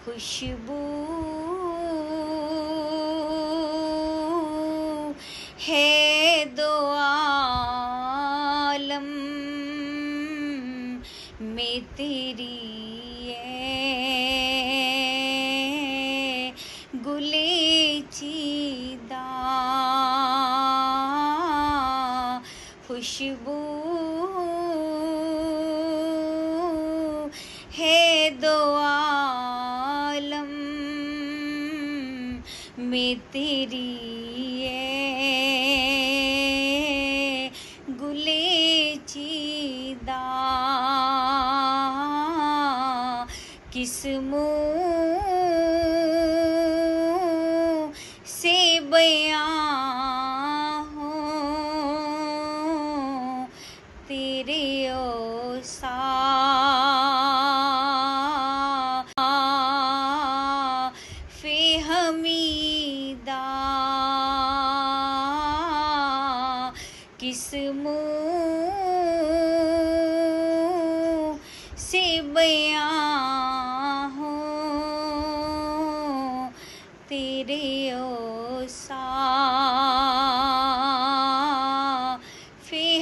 खुशबू है दो आलम में तेरी गुले चीदा खुशबू है दो आलम में तेरी गुले चीदा किस मुँह से बयां हो तेरे औसाफ़े हमीदा किस मुँह से बयां हो तेरे औसाफ़े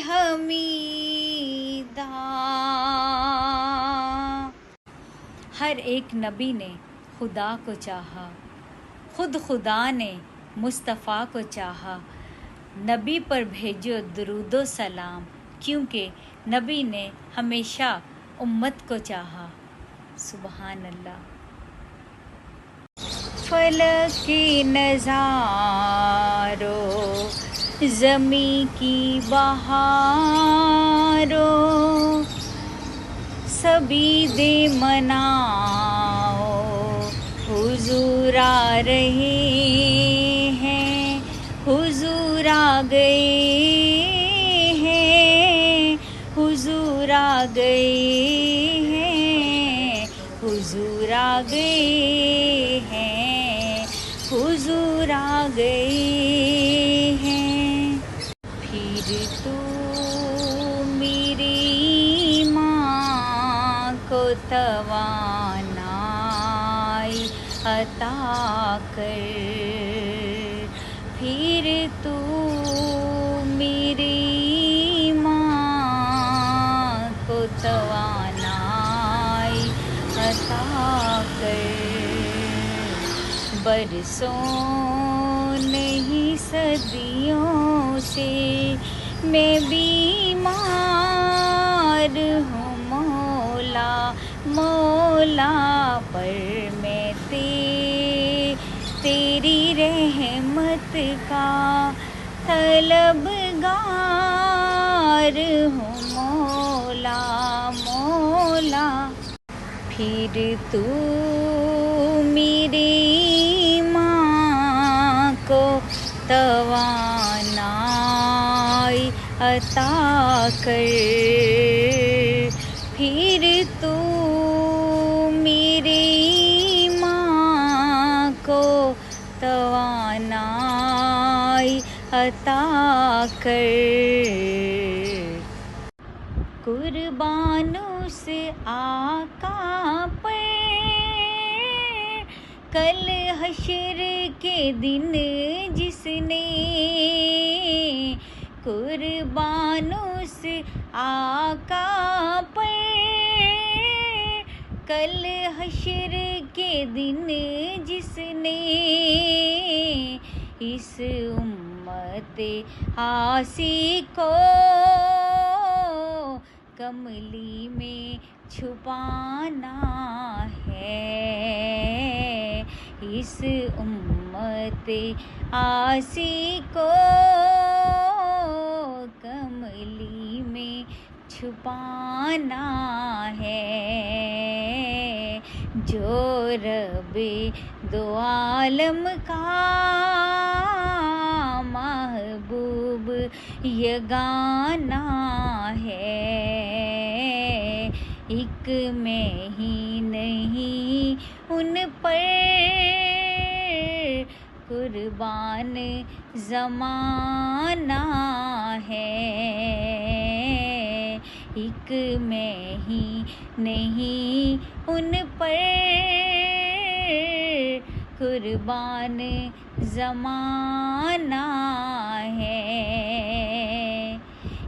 हमीदा। हर एक नबी ने खुदा को चाहा, खुद खुदा ने मुस्तफ़ा को चाहा। नबी पर भेजो दुरूदो सलाम, क्योंकि नबी ने हमेशा उम्मत को चाहा। सुबहान अल्लाह। फलक के नज़ारों ज़मी की बहारों सभी दे मनाओ हुजूर आ रहे हैं, हुजूर आ गए हैं, हुजूर आ गए हैं, हुजूर आ गए हैं, हुजूर आ गए हैं। फिर तू मेरी माँ को तवानाई अता कर, फिर तू मेरी माँ को तवानाई अता कर। बरसों नहीं सदियों से मैं बीमार हूँ मौला, मौला पर मैं तेरी रहमत का तलबगार हूँ मौला, मौला। फिर तू मेरी माँ को तवानाई अता कर, फिर तू मेरी माँ को तवानाई अता कर। कुर्बान उस आका पर कल हश्र के दिन जिसने, कुर्बान उस आका पर कल हश्र के दिन जिसने इस उम्मत आसी को कमली में छुपाना है, इस उम्मत आसी को कमली में छुपाना है। जो रब्बे दो आलम का महबूब यगाना है, एक में ही नहीं उन पर कुर्बान ज़माना है, एक में ही नहीं उन पर कुर्बान ज़माना है।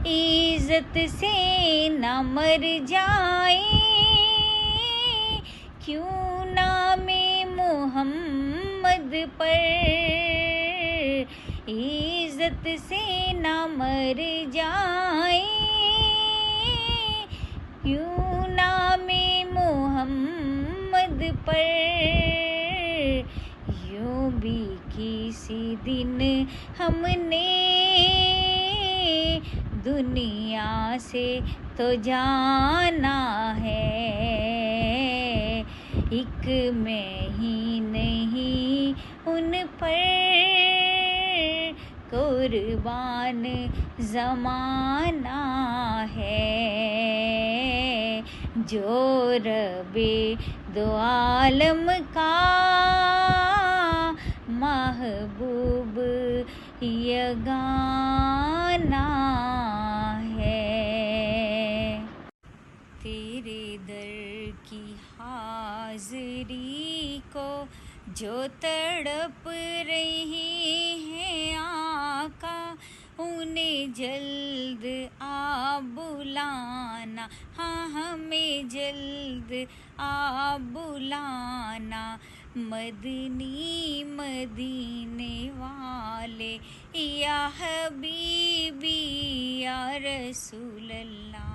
इज़्ज़त से न मर जाए क्यों नामे मोहम्मद पर, इज़्ज़त से न मर जाए क्यों नामे मोहम्मद पर। यूं भी किसी दिन हमने दुनिया से तो जाना है। एक मैं ही नहीं उन पर कुर्बान ज़माना है। जो रबे दो आलम का महबूब यगाना है। तेरे दर की हाज़री को जो तड़प रही है आका, उन्हें जल्द आ बुलाना, हाँ हमें जल्द आ बुलाना। मदनी मदीने वाले या हबीबी या रसूल अल्लाह।